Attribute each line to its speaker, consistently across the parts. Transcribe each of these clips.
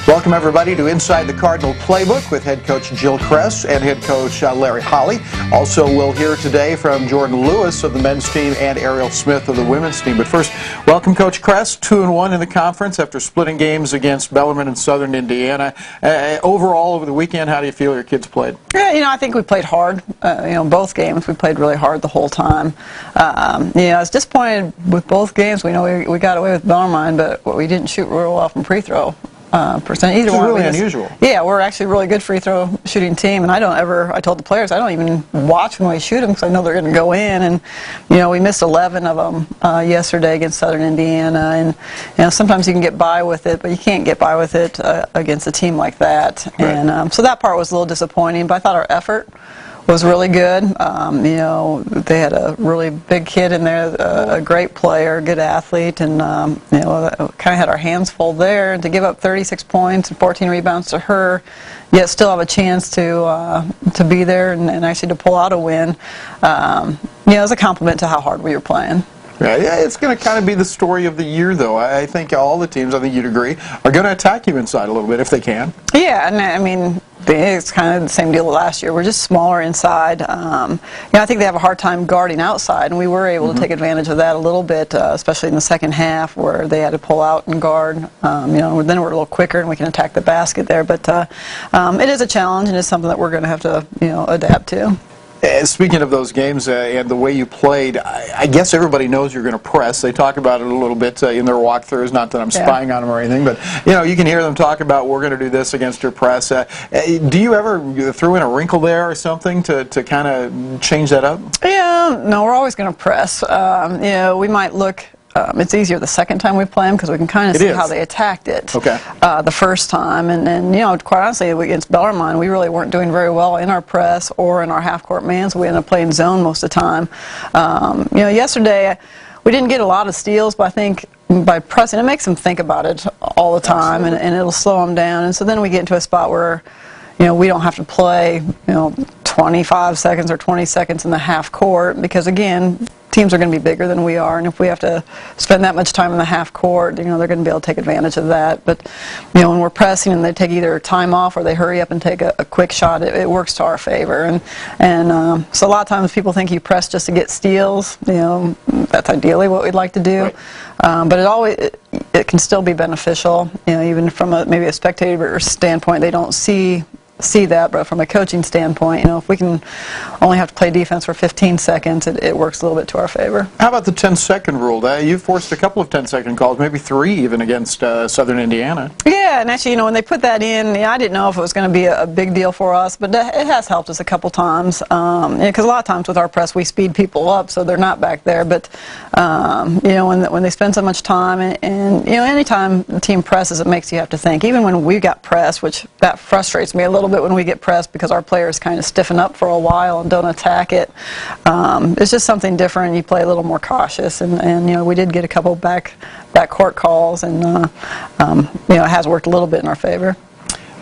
Speaker 1: Welcome everybody to Inside the Cardinal Playbook with head coach Jill Kress and head coach Larry Holly. Also we'll hear today from Jordan Lewis of the men's team and Ariel Smith of the women's team. But first, welcome Coach Kress, 2-1 in the conference after splitting games against Bellarmine and Southern Indiana. Overall over the weekend, how do you feel your kids played?
Speaker 2: Yeah, I think we played hard. Both games we played really hard the whole time. I was disappointed with both games. We know we got away with Bellarmine, but we didn't shoot real well from free throw. Percent. Either one.
Speaker 1: Really unusual.
Speaker 2: Yeah, we're actually a really good free throw shooting team, and I told the players I don't even watch when we shoot them because I know they're going to go in. And we missed 11 of them yesterday against Southern Indiana, and sometimes you can get by with it, but you can't get by with it against a team like that. Right. And so that part was a little disappointing, but I thought our effort was really good. They had a really big kid in there, a great player, good athlete, and kind of had our hands full there. And to give up 36 points and 14 rebounds to her, yet still have a chance to be there and actually to pull out a win, is a compliment to how hard we were playing.
Speaker 1: Yeah, it's going to kind of be the story of the year, though. I think all the teams, I think you'd agree, are going to attack you inside a little bit if they can.
Speaker 2: Yeah, and I mean, it's kind of the same deal last year. We're just smaller inside. I think they have a hard time guarding outside, and we were able to take advantage of that a little bit, especially in the second half where they had to pull out and guard. Then we're a little quicker and we can attack the basket there. But it is a challenge, and it's something that we're going to have to adapt to.
Speaker 1: Speaking of those games and the way you played, I guess everybody knows you're going to press. They talk about it a little bit in their walkthroughs, not that I'm spying on them or anything, but you can hear them talk about we're going to do this against your press. Do you ever throw in a wrinkle there or something to kind of change that up?
Speaker 2: Yeah, no, we're always going to press. We might look. It's easier the second time we play them because we can kind of see how they attacked it the first time. And quite honestly, against Bellarmine, we really weren't doing very well in our press or in our half-court man, so we ended up playing zone most of the time. Yesterday, we didn't get a lot of steals, but I think by pressing, it makes them think about it all the time, and it'll slow them down. And so then we get into a spot where we don't have to play 25 seconds or 20 seconds in the half court because, again, teams are going to be bigger than we are, and if we have to spend that much time in the half court, they're going to be able to take advantage of that. But when we're pressing and they take either time off or they hurry up and take a quick shot, it works to our favor. And so a lot of times people think you press just to get steals. That's ideally what we'd like to do. Right. But it can still be beneficial. Even from maybe a spectator standpoint, they don't see that, but from a coaching standpoint, if we can only have to play defense for 15 seconds, it works a little bit to our favor.
Speaker 1: How about the 10-second rule? You forced a couple of 10-second calls, maybe 3 even against Southern Indiana.
Speaker 2: Yeah, and actually, when they put that in, I didn't know if it was going to be a big deal for us, but it has helped us a couple times. Because a lot of times with our press, we speed people up, so they're not back there. But when they spend so much time, and anytime the team presses, it makes you have to think. Even when we got pressed, which that frustrates me a little bit when we get pressed because our players kind of stiffen up for a while and don't attack it. It's just something different. You play a little more cautious, and we did get a couple back court calls, and it has worked a little bit in our favor.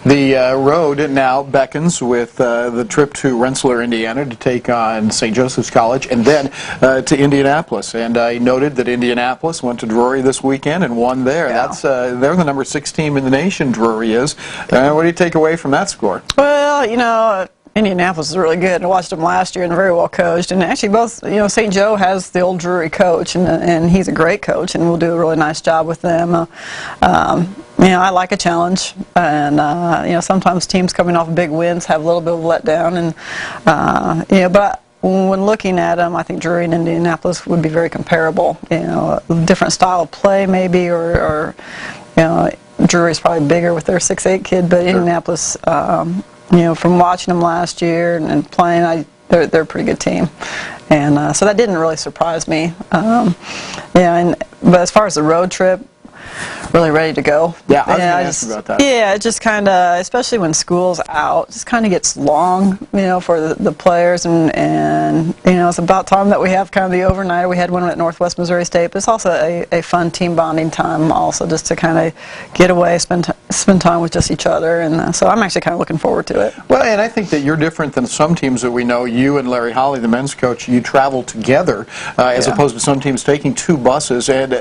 Speaker 1: The road now beckons with the trip to Rensselaer, Indiana to take on St. Joseph's College and then to Indianapolis. And I noted that Indianapolis went to Drury this weekend and won there. Yeah. They're the number 6 team in the nation, Drury is. What do you take away from that score?
Speaker 2: Well, Indianapolis is really good. I watched them last year and very well coached. And actually both, St. Joe has the old Drury coach, and he's a great coach, and we'll do a really nice job with them. I like a challenge, and sometimes teams coming off big wins have a little bit of a letdown, but when looking at them, I think Drury and Indianapolis would be very comparable. A different style of play maybe, or Drury's probably bigger with their 6'8" kid, but Indianapolis, from watching them last year and playing, they're a pretty good team, and so that didn't really surprise me. But as far as the road trip, really ready to go.
Speaker 1: Yeah, I was going to ask you about that.
Speaker 2: Yeah, it just kind of, especially when school's out, just kind of gets long, for the players, and it's about time that we have kind of the overnighter. We had one at Northwest Missouri State, but it's also a fun team bonding time also, just to kind of get away, spend time with just each other, and so I'm actually kind of looking forward to it.
Speaker 1: Well, and I think that you're different than some teams that we know. You and Larry Holly, the men's coach, you travel together as opposed to some teams taking 2 buses, and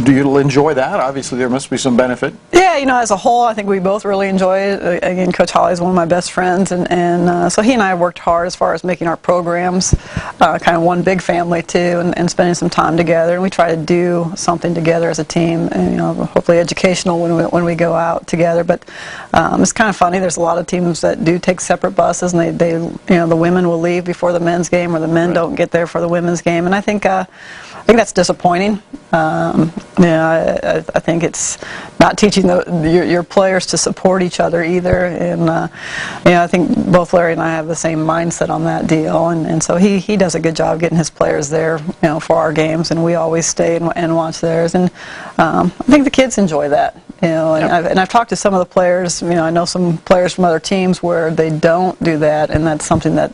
Speaker 1: do you enjoy that? Obviously, there must be some benefit.
Speaker 2: Yeah, as a whole, I think we both really enjoy it. Again, Coach Holly is one of my best friends, and so he and I have worked hard as far as making our programs kind of one big family too, and spending some time together. And we try to do something together as a team, and hopefully educational when we go out together. But it's kind of funny. There's a lot of teams that do take separate buses, and they the women will leave before the men's game, or the men don't get there for the women's game, and I think that's disappointing. I think it's not teaching your players to support each other either, and I think both Larry and I have the same mindset on that deal, and so he does a good job getting his players there, for our games, and we always stay and watch theirs, and I think the kids enjoy that. And I've talked to some of the players. I know some players from other teams where they don't do that, and that's something that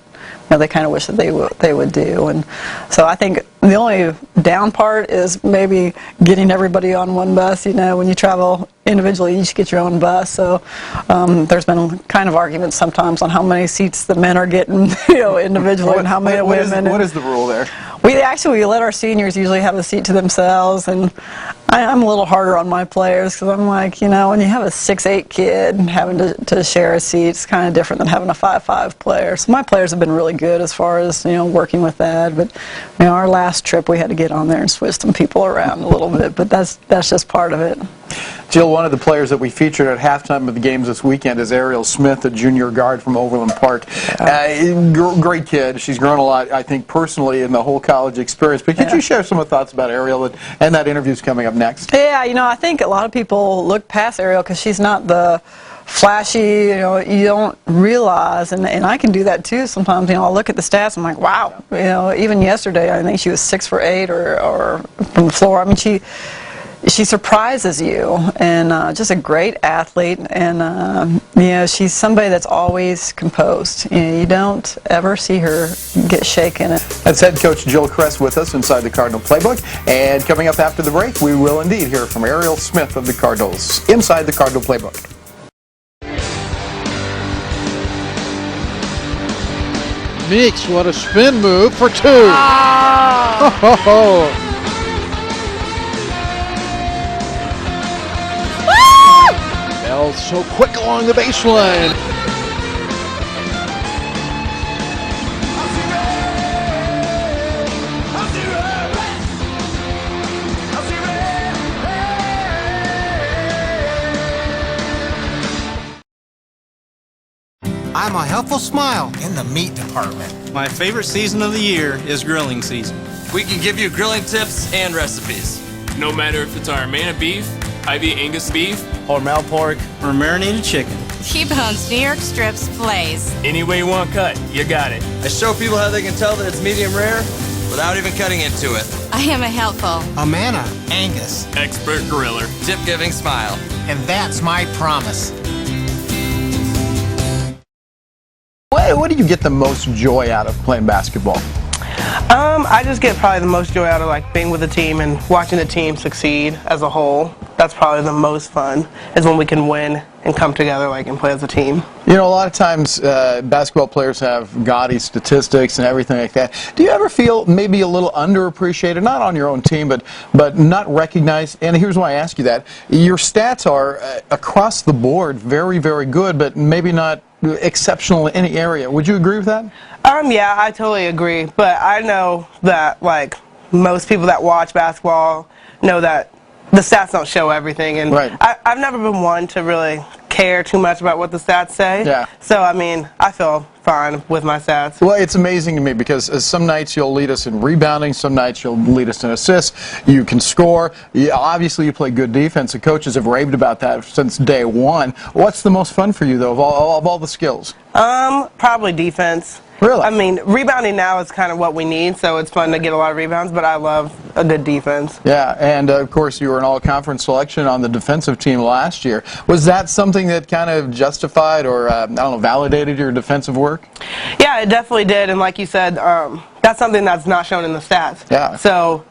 Speaker 2: they kind of wish that they would do. And so I think the only down part is maybe getting everybody on one bus. When you travel individually, you each get your own bus. So there's been kind of arguments sometimes on how many seats the men are getting, individually, and how many women.
Speaker 1: What is the rule there?
Speaker 2: We let our seniors usually have a seat to themselves, and I'm a little harder on my players because I'm like, when you have a 6'8" kid and having to share a seat, it's kind of different than having a 5'5" player. So my players have been really good as far as working with that. But our last trip we had to get on there and switch some people around a little bit, but that's just part of it.
Speaker 1: Jill, one of the players that we featured at halftime of the games this weekend is Ariel Smith, a junior guard from Overland Park. Great kid. She's grown a lot, I think, personally in the whole college experience. But could you share some of the thoughts about Ariel, and that interview's coming up next?
Speaker 2: Yeah, I think a lot of people look past Ariel because she's not the flashy, you don't realize, and I can do that too sometimes. I'll look at the stats, I'm like, wow. Even yesterday, I think she was 6 for 8 or from the floor. I mean, she surprises you, and just a great athlete, and she's somebody that's always composed. You don't ever see her get shaken.
Speaker 1: That's head coach Jill Kress with us inside the Cardinal Playbook, and coming up after the break, we will indeed hear from Ariel Smith of the Cardinals inside the Cardinal Playbook.
Speaker 3: Meeks, what a spin move for 2. Bell so quick along the baseline.
Speaker 4: I'm a helpful smile in the meat department.
Speaker 5: My favorite season of the year is grilling season.
Speaker 6: We can give you grilling tips and recipes.
Speaker 7: No matter if it's our Armana beef, Ivy Angus beef,
Speaker 5: or Mal pork, or marinated chicken.
Speaker 8: T-Bone's New York Strips Fillets.
Speaker 7: Any way you want cut, you got it.
Speaker 6: I show people how they can tell that it's medium rare without even cutting into it.
Speaker 8: I am a helpful
Speaker 4: Amana Angus.
Speaker 7: Expert griller.
Speaker 6: Tip-giving smile.
Speaker 4: And that's my promise.
Speaker 1: What do you get the most joy out of playing basketball?
Speaker 9: I just get probably the most joy out of being with the team and watching the team succeed as a whole. That's probably the most fun, is when we can win and come together and play as a team.
Speaker 1: A lot of times basketball players have gaudy statistics and everything like that. Do you ever feel maybe a little underappreciated, not on your own team, but not recognized? And here's why I ask you that. Your stats are across the board very, very good, but maybe not exceptional in any area. Would you agree with that?
Speaker 9: Yeah, I totally agree. But I know that most people that watch basketball know that the stats don't show everything, and
Speaker 1: right.
Speaker 9: I've never been one to really care too much about what the stats say.
Speaker 1: Yeah.
Speaker 9: So I feel fine with my stats.
Speaker 1: Well, it's amazing to me because some nights you'll lead us in rebounding, some nights you'll lead us in assists. You can score. Obviously, you play good defense. The coaches have raved about that since day one. What's the most fun for you, though, of all the skills?
Speaker 9: Probably defense.
Speaker 1: Really?
Speaker 9: I mean, rebounding now is kind of what we need, so it's fun to get a lot of rebounds, but I love a good defense.
Speaker 1: Yeah, and of course you were an all-conference selection on the defensive team last year. Was that something that kind of justified or, validated your defensive work?
Speaker 9: Yeah, it definitely did, and like you said, that's something that's not shown in the stats.
Speaker 1: Yeah.
Speaker 9: So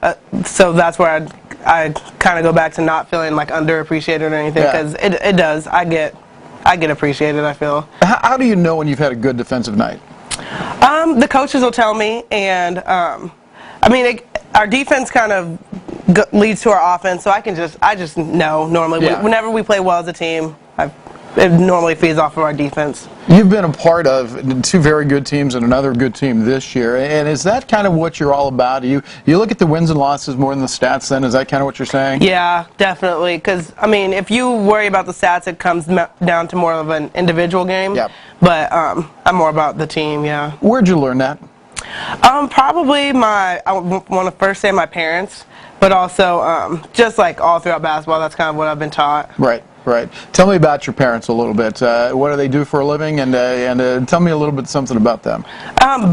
Speaker 9: that's where I kind of go back to not feeling underappreciated or anything, because it does. I get appreciated, I feel.
Speaker 1: How do you know when you've had a good defensive night?
Speaker 9: The coaches will tell me, and our defense kind of leads to our offense. So I just know normally whenever we play well as a team, it normally feeds off of our defense.
Speaker 1: You've been a part of two very good teams and another good team this year, and is that kind of what you're all about? You look at the wins and losses more than the stats then? Is that kind of what you're saying?
Speaker 9: Yeah, definitely, because, I mean, if you worry about the stats, it comes down to more of an individual game, but I'm more about the team, yeah.
Speaker 1: Where'd you learn that?
Speaker 9: Probably I want to first say my parents, but also just like all throughout basketball, that's kind of what I've been taught.
Speaker 1: Right. Right. Tell me about your parents a little bit. What do they do for a living? And tell me a little bit something about them.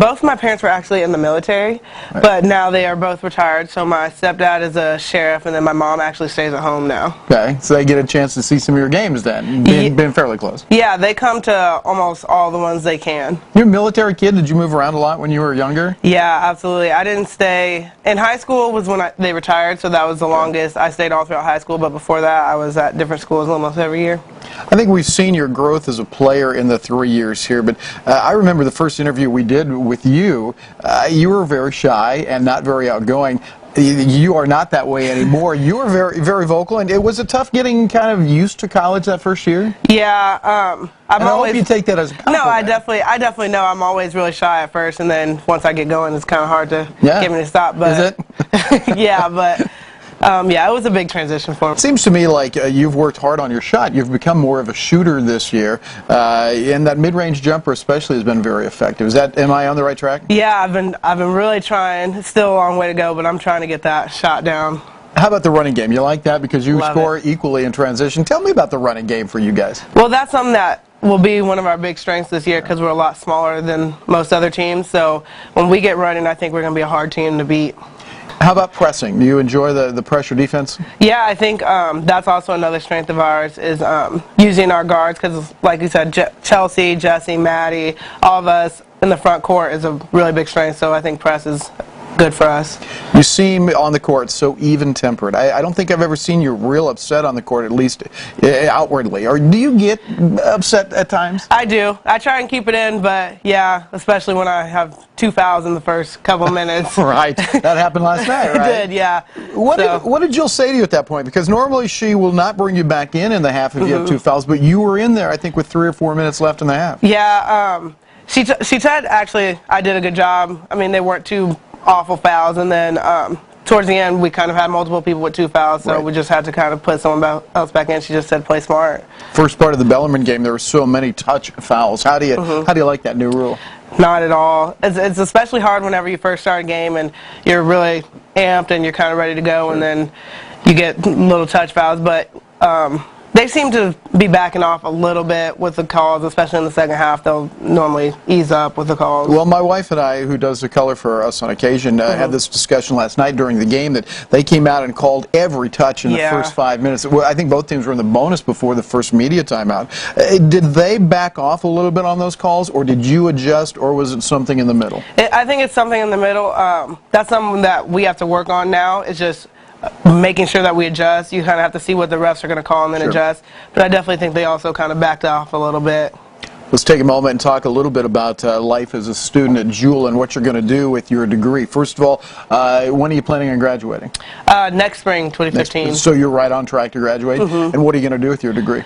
Speaker 9: Both of my parents were actually in the military, but now they are both retired. So my stepdad is a sheriff, and then my mom actually stays at home now.
Speaker 1: Okay. So they get a chance to see some of your games then, being fairly close.
Speaker 9: Yeah, they come to almost all the ones they can.
Speaker 1: You're a military kid. Did you move around a lot when you were younger?
Speaker 9: Yeah, absolutely. I didn't stay. In high school was when they retired, so that was the longest. I stayed all throughout high school, but before that I was at different schools almost every year.
Speaker 1: I think we've seen your growth as a player in the 3 years here, but I remember the first interview we did with you. You were very shy and not very outgoing. You are not that way anymore. You were very, very vocal, and it was tough getting kind of used to college that first year.
Speaker 9: Yeah, I
Speaker 1: hope you take that as a compliment.
Speaker 9: No, I definitely know I'm always really shy at first, and then once I get going, it's kind of hard to get me to stop. But,
Speaker 1: is it?
Speaker 9: Yeah, but. Yeah, it was a big transition for me.
Speaker 1: It seems to me like you've worked hard on your shot. You've become more of a shooter this year, and that mid-range jumper especially has been very effective. Am I on the right track?
Speaker 9: Yeah, I've been really trying. It's still a long way to go, but I'm trying to get that shot down.
Speaker 1: How about the running game? You like that because you score equally in transition. Tell me about the running game for you guys.
Speaker 9: Well, that's something that will be one of our big strengths this year because we're a lot smaller than most other teams. So when we get running, I think we're going to be a hard team to beat.
Speaker 1: How about pressing? Do you enjoy the pressure defense?
Speaker 9: Yeah, I think that's also another strength of ours is using our guards because, like you said, Chelsea, Jesse, Maddie, all of us in the front court is a really big strength, so I think press is good for us.
Speaker 1: You seem on the court so even-tempered. I don't think I've ever seen you real upset on the court, at least outwardly. Or do you get upset at times?
Speaker 9: I do. I try and keep it in, but yeah, especially when I have 2 fouls in the first couple minutes.
Speaker 1: Right. That happened last night, right?
Speaker 9: It did, yeah.
Speaker 1: What did Jill say to you at that point? Because normally she will not bring you back in the half if you have 2 fouls, but you were in there, I think, with 3 or 4 minutes left in the half.
Speaker 9: Yeah, she said, actually, I did a good job. I mean, they weren't too awful fouls, and then towards the end we kind of had multiple people with 2 fouls, so we just had to kind of put someone else back in. She just said play smart.
Speaker 1: First part of the Bellarmine game there were so many touch fouls. How do you like that new rule?
Speaker 9: Not at all. It's especially hard whenever you first start a game and you're really amped and you're kind of ready to go, and then you get little touch fouls, but they seem to be backing off a little bit with the calls, especially in the second half. They'll normally ease up with the calls.
Speaker 1: Well, my wife and I, who does the color for us on occasion, had this discussion last night during the game that they came out and called every touch in the first 5 minutes. I think both teams were in the bonus before the first media timeout. Did they back off a little bit on those calls, or did you adjust, or was it something in the middle?
Speaker 9: I think it's something in the middle. That's something that we have to work on now. It's just making sure that we adjust. You kind of have to see what the refs are going to call and then adjust. But I definitely think they also kind of backed off a little bit.
Speaker 1: Let's take a moment and talk a little bit about life as a student at Jewel and what you're going to do with your degree. First of all, when are you planning on graduating?
Speaker 9: Next spring, 2015.
Speaker 1: So you're right on track to graduate. And what are you going to do with your degree?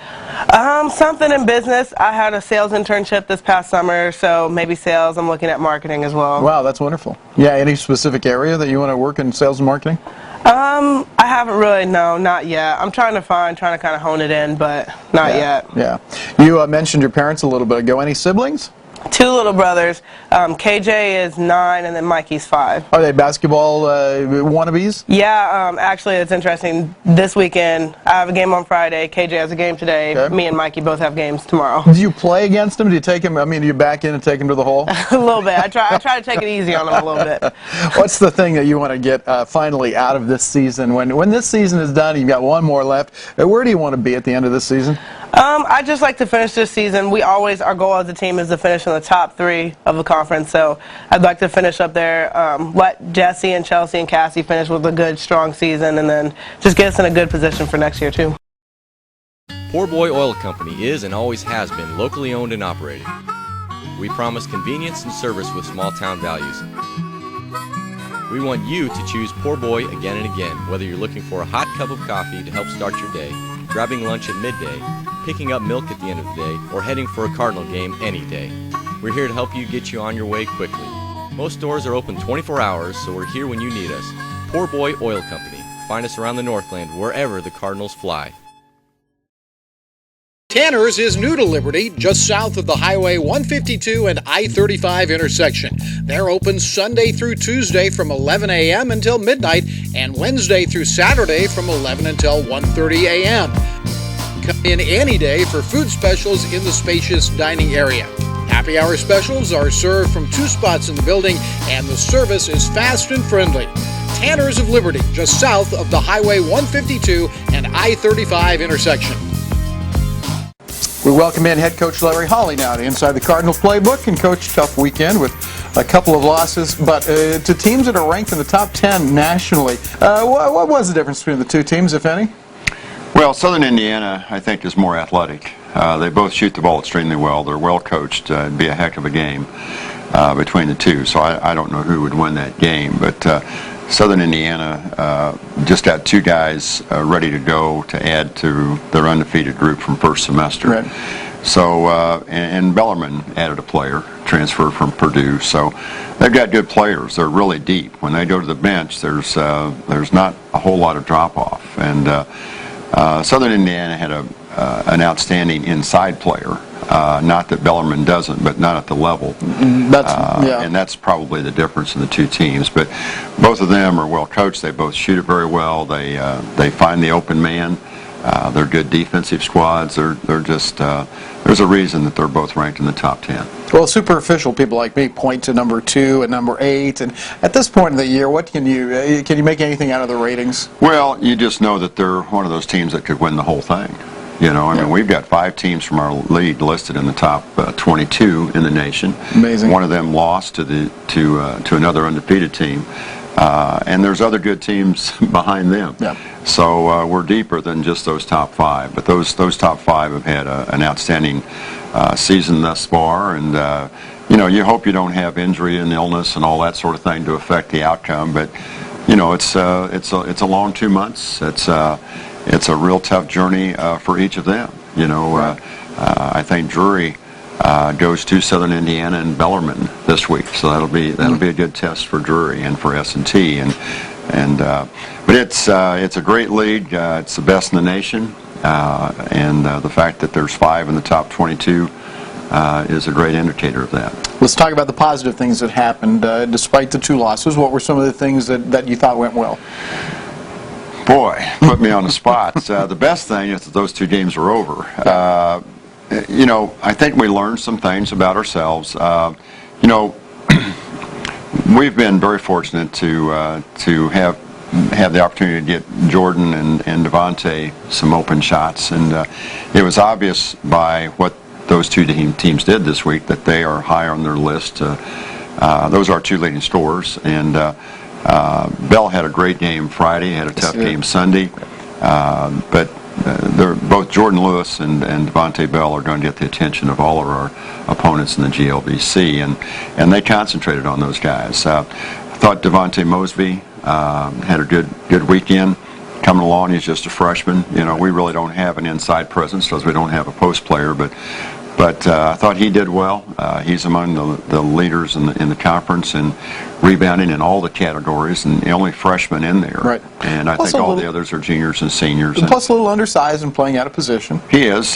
Speaker 9: Something in business. I had a sales internship this past summer, so maybe sales. I'm looking at marketing as well.
Speaker 1: Wow, that's wonderful. Yeah, any specific area that you want to work in sales and marketing?
Speaker 9: I haven't really, no, not yet. I'm trying to kind of hone it in, but not yet.
Speaker 1: Yeah. You mentioned your parents a little bit ago. Any siblings?
Speaker 9: 2 little brothers. KJ is 9, and then Mikey's 5.
Speaker 1: Are they basketball wannabes?
Speaker 9: Yeah, actually, it's interesting. This weekend, I have a game on Friday. KJ has a game today. Okay. Me and Mikey both have games tomorrow.
Speaker 1: Do you play against them? Do you take them? I mean, do you back in and take them to the hole?
Speaker 9: A little bit. I try to take it easy on them a little bit.
Speaker 1: What's the thing that you want to get finally out of this season? When this season is done, you've got 1 more left. Where do you want to be at the end of this season?
Speaker 9: I'd just like to finish this season. Our goal as a team is to finish in the top 3 of the conference, so I'd like to finish up there, let Jesse and Chelsea and Cassie finish with a good, strong season, and then just get us in a good position for next year, too.
Speaker 10: Poor Boy Oil Company is and always has been locally owned and operated. We promise convenience and service with small town values. We want you to choose Poor Boy again and again, whether you're looking for a hot cup of coffee to help start your day, grabbing lunch at midday, picking up milk at the end of the day, or heading for a Cardinal game any day. We're here to help you get you on your way quickly. Most stores are open 24 hours, so we're here when you need us. Poor Boy Oil Company. Find us around the Northland, wherever the Cardinals fly.
Speaker 11: Tanner's is new to Liberty, just south of the Highway 152 and I-35 intersection. They're open Sunday through Tuesday from 11 a.m. until midnight and Wednesday through Saturday from 11 until 1:30 a.m. Come in any day for food specials in the spacious dining area. Happy hour specials are served from 2 spots in the building, and the service is fast and friendly. Tanner's of Liberty, just south of the Highway 152 and I-35 intersection.
Speaker 1: We welcome in head coach Larry Holly now to Inside the Cardinal Playbook. And coach, tough weekend with a couple of losses, but to teams that are ranked in the top 10 nationally. What was the difference between the two teams, if any?
Speaker 12: Well, Southern Indiana, I think, is more athletic. They both shoot the ball extremely well. They're well coached. It'd be a heck of a game between the two. So I don't know who would win that game, but Southern Indiana just got 2 guys ready to go to add to their undefeated group from first semester.
Speaker 1: Right.
Speaker 12: So, and Bellarmine added a player, transferred from Purdue. So they've got good players. They're really deep. When they go to the bench, there's not a whole lot of drop-off. And Southern Indiana had an outstanding inside player. Not that Bellarmine doesn't, but not at the level. And that's probably the difference in the two teams. But both of them are well coached. They both shoot it very well. They find the open man. They're good defensive squads. They're just there's a reason that they're both ranked in the top 10.
Speaker 1: Well, superficial people like me point to number 2 and number 8. And at this point in the year, what can you make anything out of the ratings?
Speaker 12: Well, you just know that they're one of those teams that could win the whole thing. You know, I mean, we've got 5 teams from our league listed in the top 22 in the nation.
Speaker 1: Amazing.
Speaker 12: One of them lost to another undefeated team, and there's other good teams behind them.
Speaker 1: Yeah.
Speaker 12: So we're deeper than just those top 5. But those top 5 have had an outstanding season thus far, and you know, you hope you don't have injury and illness and all that sort of thing to affect the outcome. But you know, it's a long 2 months. It's a real tough journey for each of them. You know, I think Drury goes to Southern Indiana and Bellarmine this week, so that'll be a good test for Drury and for S&T. But it's a great league. It's the best in the nation, and the fact that there's 5 in the top 22 is a great indicator of that.
Speaker 1: Let's talk about the positive things that happened despite the 2 losses. What were some of the things that you thought went well?
Speaker 12: Boy, put me on the spot. The best thing is that those 2 games are over. You know, I think we learned some things about ourselves. You know, we've been very fortunate to have the opportunity to get Jordan and Devontae some open shots, and it was obvious by what those 2 teams did this week that they are high on their list. Those are our 2 leading scorers, and Bell had a great game Friday, had a tough game Sunday, but they're both Jordan Lewis and Devontae Bell are going to get the attention of all of our opponents in the GLVC, and they concentrated on those guys. I thought Devontae Mosby had a good weekend. Coming along, he's just a freshman. You know, we really don't have an inside presence because we don't have a post player, but I thought he did well. He's among the leaders in the conference in rebounding in all the categories, and the only freshman in there.
Speaker 1: Right.
Speaker 12: And I think all the others are juniors and seniors.
Speaker 1: Plus a little undersized and playing out of position.
Speaker 12: He is.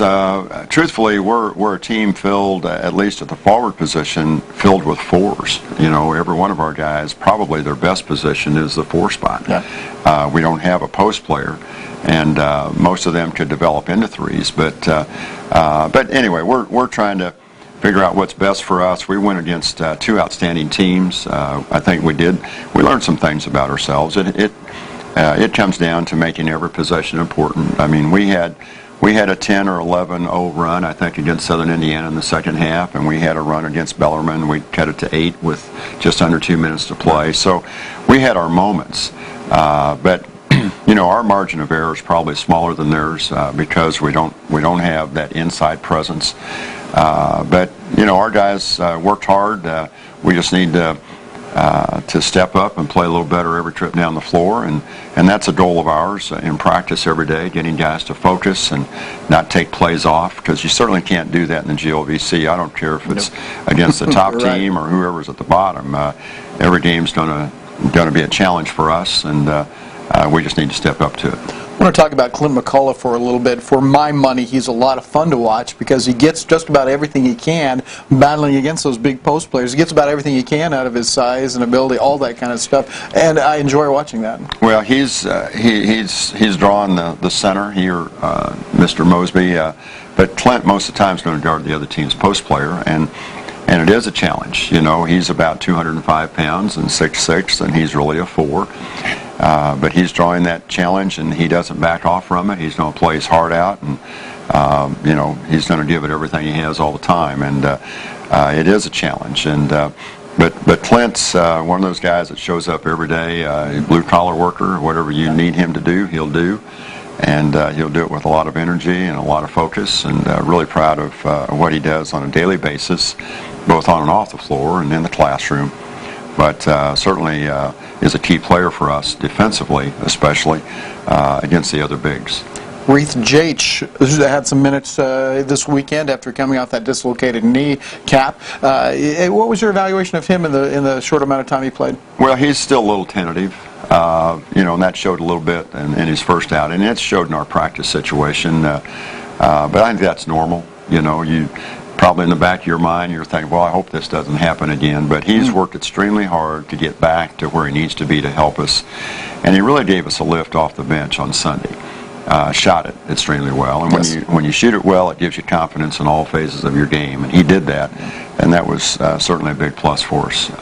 Speaker 12: Truthfully, we're a team filled, at least at the forward position, filled with 4s. You know, every one of our guys, probably their best position is the 4 spot.
Speaker 1: Yeah.
Speaker 12: We don't have a post player, and most of them could develop into 3s. But anyway, we're trying to figure out what's best for us. We went against 2 outstanding teams. I think we learned some things about ourselves. It comes down to making every possession important. I mean, we had a 10 or 11-0 run, I think, against Southern Indiana in the second half, and we had a run against Bellarmine. We cut it to 8 with just under 2 minutes to play. So we had our moments, but you know, our margin of error is probably smaller than theirs because we don't have that inside presence. But you know, our guys worked hard. We just need to to step up and play a little better every trip down the floor, and that's a goal of ours in practice every day, getting guys to focus and not take plays off, because you certainly can't do that in the GLVC. I don't care if it's against the top team or whoever's at the bottom. Every game's going to be a challenge for us, and we just need to step up to it.
Speaker 1: I want to talk about Clint McCullough for a little bit. For my money, he's a lot of fun to watch because he gets just about everything he can battling against those big post players. He gets about everything he can out of his size and ability, all that kind of stuff, and I enjoy watching that.
Speaker 12: Well, he's drawing the center here, Mr. Mosby, but Clint most of the time is going to guard the other team's post player, and it is a challenge. You know, he's about 205 pounds and 6'6", and he's really a 4. But he's drawing that challenge, and he doesn't back off from it. He's going to play his heart out, and you know, he's going to give it everything he has all the time. And it is a challenge. And but Clint's one of those guys that shows up every day, blue collar worker. Whatever you need him to do, he'll do, and he'll do it with a lot of energy and a lot of focus. And really proud of what he does on a daily basis, both on and off the floor and in the classroom. But certainly is a key player for us defensively, especially against the other bigs.
Speaker 1: Reith Jaich had some minutes this weekend after coming off that dislocated knee cap. What was your evaluation of him in the short amount of time he played?
Speaker 12: Well, he's still a little tentative, you know, and that showed a little bit in his first out, and it showed in our practice situation. But I think that's normal. You know, you probably in the back of your mind you're thinking, well, I hope this doesn't happen again. But he's worked extremely hard to get back to where he needs to be to help us, and he really gave us a lift off the bench on Sunday. Shot it extremely well, and when you shoot it well, it gives you confidence in all phases of your game, and he did that, and that was certainly a big plus for us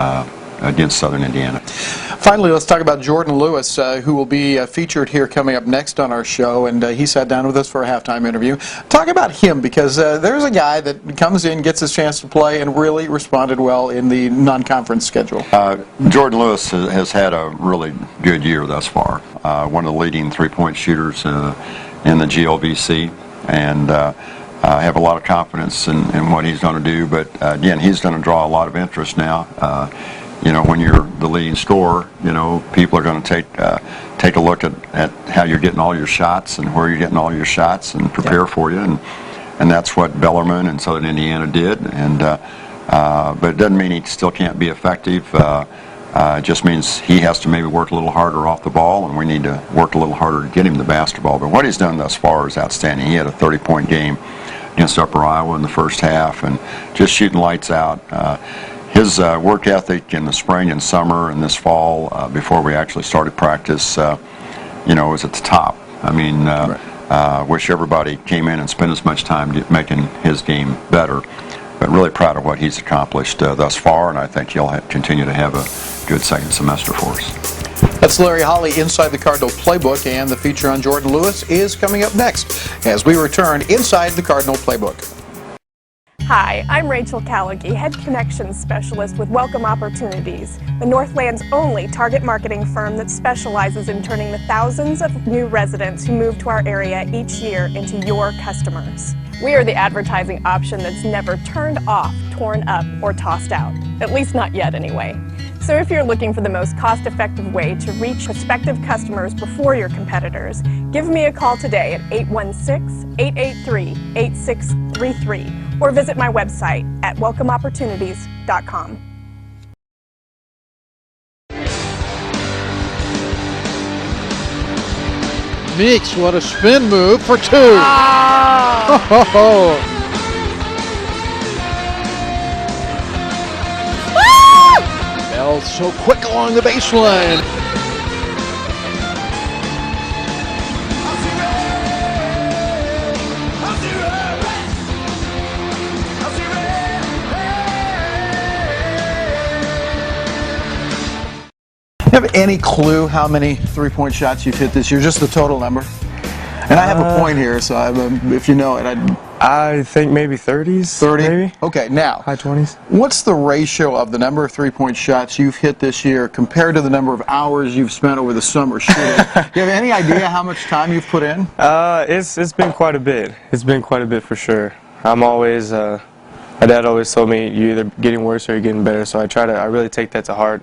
Speaker 12: against Southern Indiana.
Speaker 1: Finally, let's talk about Jordan Lewis, who will be featured here coming up next on our show, and he sat down with us for a halftime interview. Talk about him, because there's a guy that comes in, gets his chance to play, and really responded well in the non-conference schedule.
Speaker 12: Jordan Lewis has had a really good year thus far. One of the leading three-point shooters in the GLVC, and I have a lot of confidence in what he's going to do. But again, he's going to draw a lot of interest now. You know, when you're the leading scorer, you know, people are going to take a look at how you're getting all your shots and where you're getting all your shots and prepare for you, and that's what Bellarmine and Southern Indiana did. And but it doesn't mean he still can't be effective. It just means he has to maybe work a little harder off the ball, and we need to work a little harder to get him the basketball. But what he's done thus far is outstanding. He had a 30-point game against Upper Iowa in the first half, and just shooting lights out. His work ethic in the spring and summer and this fall, before we actually started practice, you know, was at the top. I mean, wish everybody came in and spent as much time making his game better. But really proud of what he's accomplished thus far, and I think he'll continue to have a good second semester for us.
Speaker 1: That's Larry Holly inside the Cardinal Playbook, and the feature on Jordan Lewis is coming up next as we return inside the Cardinal Playbook.
Speaker 13: Hi, I'm Rachel Callaghy, Head Connections Specialist with Welcome Opportunities, the Northland's only target marketing firm that specializes in turning the thousands of new residents who move to our area each year into your customers. We are the advertising option that's never turned off, torn up, or tossed out. At least not yet, anyway. So if you're looking for the most cost-effective way to reach prospective customers before your competitors, give me a call today at 816-883-8633 or visit my website at welcomeopportunities.com.
Speaker 3: Meeks, what a spin move for 2. Bell so quick along the baseline.
Speaker 1: Do you have any clue how many three-point shots you've hit this year? Just the total number? And I have a point here, so if you know it,
Speaker 14: I think maybe 30s.
Speaker 1: 30?
Speaker 14: Maybe?
Speaker 1: Okay, now.
Speaker 14: High 20s.
Speaker 1: What's the ratio of the number of three-point shots you've hit this year compared to the number of hours you've spent over the summer shooting? Do you have any idea how much time you've put in?
Speaker 14: It's been quite a bit. It's been quite a bit for sure. I'm always, my dad always told me you're either getting worse or you're getting better, so I really take that to heart.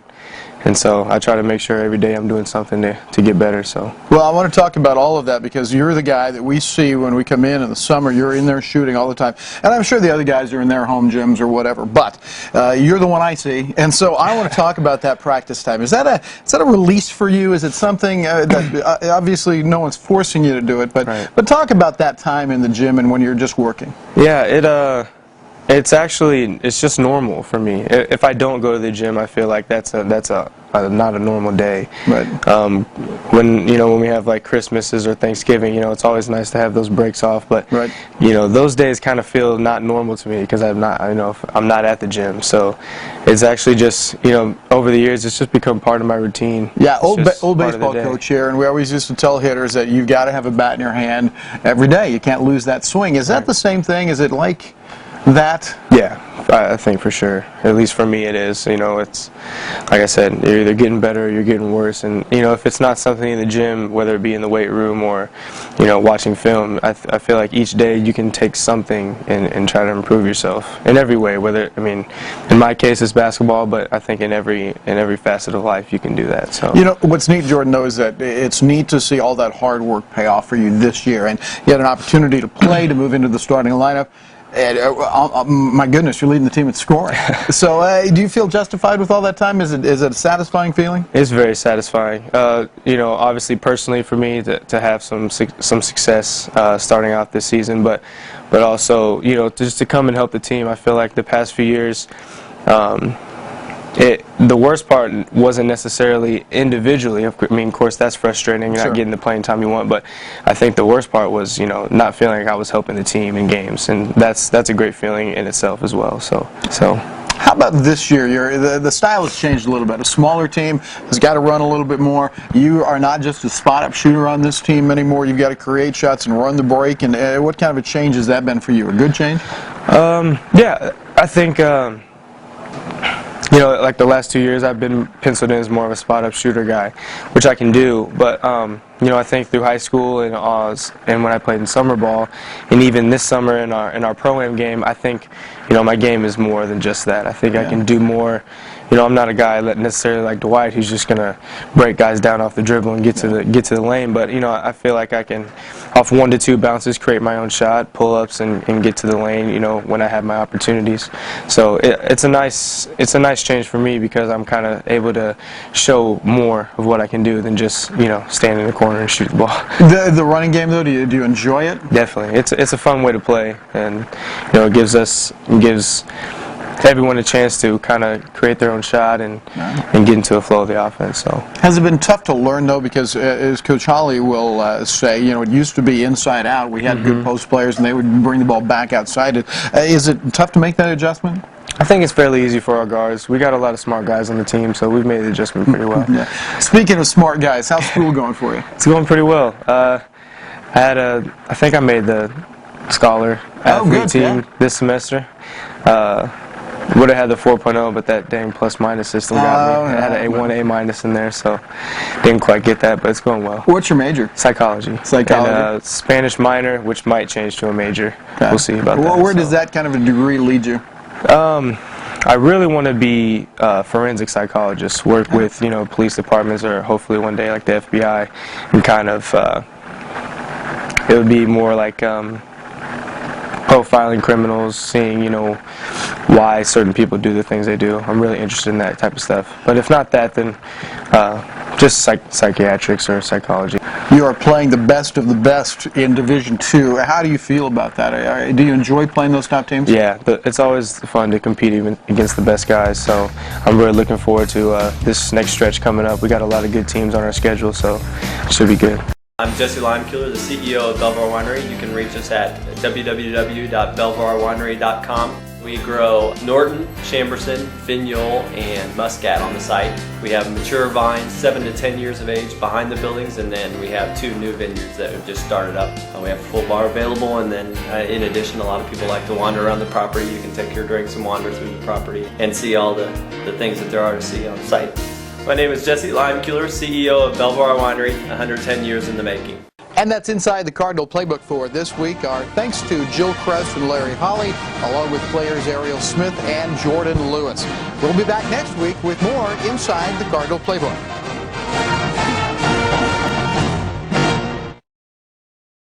Speaker 14: And so I try to make sure every day I'm doing something to get better. So.
Speaker 1: Well, I want to talk about all of that because you're the guy that we see when we come in the summer. You're in there shooting all the time. And I'm sure the other guys are in their home gyms or whatever. But you're the one I see. And so I want to talk about that practice time. Is that a release for you? Is it something that obviously no one's forcing you to do it, but
Speaker 14: right.
Speaker 1: But talk about that time in the gym and when you're just working.
Speaker 14: Yeah, it's just normal for me. If I don't go to the gym, I feel like that's not a normal day.
Speaker 1: Right.
Speaker 14: When we have like Christmases or Thanksgiving, it's always nice to have those breaks off. But
Speaker 1: right.
Speaker 14: Those days kind of feel not normal to me because I'm not at the gym. So it's actually just over the years it's just become part of my routine.
Speaker 1: Yeah, old baseball coach here, and we always used to tell hitters that you've got to have a bat in your hand every day. You can't lose that swing. Is that the same thing? Is it like that?
Speaker 14: Yeah, I think for sure. At least for me it is. It's like I said, you're either getting better or you're getting worse. And if it's not something in the gym, whether it be in the weight room or watching film, I feel like each day you can take something and try to improve yourself in every way. In my case it's basketball, but I think in every facet of life you can do that. So
Speaker 1: what's neat, Jordan, though, is that it's neat to see all that hard work pay off for you this year, and you had an opportunity to play, to move into the starting lineup. And, my goodness, you're leading the team in scoring. So do you feel justified with all that time? Is it a satisfying feeling?
Speaker 14: It's very satisfying. Obviously personally for me to have some success starting out this season, but also just to come and help the team. I feel like the past few years, the worst part wasn't necessarily individually. Of course, that's frustrating. You're not getting the playing time you want. But I think the worst part was, not feeling like I was helping the team in games, and that's a great feeling in itself as well. So.
Speaker 1: How about this year? The style has changed a little bit. A smaller team has got to run a little bit more. You are not just a spot-up shooter on this team anymore. You've got to create shots and run the break. And what kind of a change has that been for you? A good change?
Speaker 14: Yeah, I think. Like the last 2 years, I've been penciled in as more of a spot-up shooter guy, which I can do. But I think through high school and Oz, and when I played in summer ball, and even this summer in our pro-am game, I think my game is more than just that. I think I can do more. I'm not a guy necessarily like Dwight who's just gonna break guys down off the dribble and get to the lane. But I feel like I can, off 1 to 2 bounces, create my own shot, pull-ups, and get to the lane. when I have my opportunities. So it's a nice change for me because I'm kind of able to show more of what I can do than just stand in the corner and shoot the ball.
Speaker 1: The running game though, do you enjoy it?
Speaker 14: Definitely, it's a fun way to play, and it gives everyone a chance to kind of create their own shot and get into a flow of the offense. So
Speaker 1: has it been tough to learn though? Because as Coach Holly will say, it used to be inside out. We had good post players, and they would bring the ball back outside. Is it tough to make that adjustment?
Speaker 14: I think it's fairly easy for our guards. We got a lot of smart guys on the team, so we've made the adjustment pretty well.
Speaker 1: Speaking of smart guys, how's school going for you?
Speaker 14: It's going pretty well. I think I made the scholar athlete team this semester. Would have had the 4.0, but that dang plus-minus system got me. I had an A1, A- in there, so didn't quite get that, but it's going well.
Speaker 1: What's your major?
Speaker 14: Psychology. And Spanish minor, which might change to a major. We'll see about that.
Speaker 1: Where does that kind of a degree lead you?
Speaker 14: I really want to be a forensic psychologist, work with police departments, or hopefully one day like the FBI, and kind of it would be more like profiling criminals, seeing why certain people do the things they do. I'm really interested in that type of stuff. But if not that, then just psychiatrics or psychology.
Speaker 1: You are playing the best of the best in Division II. How do you feel about that? Do you enjoy playing those top teams?
Speaker 14: Yeah, it's always fun to compete even against the best guys. So I'm really looking forward to this next stretch coming up. We got a lot of good teams on our schedule, so it should be good.
Speaker 15: I'm Jesse Limekiller, the CEO of Belvoir Winery. You can reach us at www.belvoirwinery.com. We grow Norton, Chamberson, Vignole, and Muscat on the site. We have mature vines, 7 to 10 years of age, behind the buildings, and then we have 2 new vineyards that have just started up. We have a full bar available, and then in addition, a lot of people like to wander around the property. You can take your drinks and wander through the property and see all the things that there are to see on site. My name is Jesse Limekiller, CEO of Belvoir Winery, 110 years in the making.
Speaker 1: And that's Inside the Cardinal Playbook for this week. Our thanks to Jill Kress and Larry Holly, along with players Ariel Smith and Jordan Lewis. We'll be back next week with more Inside the Cardinal Playbook.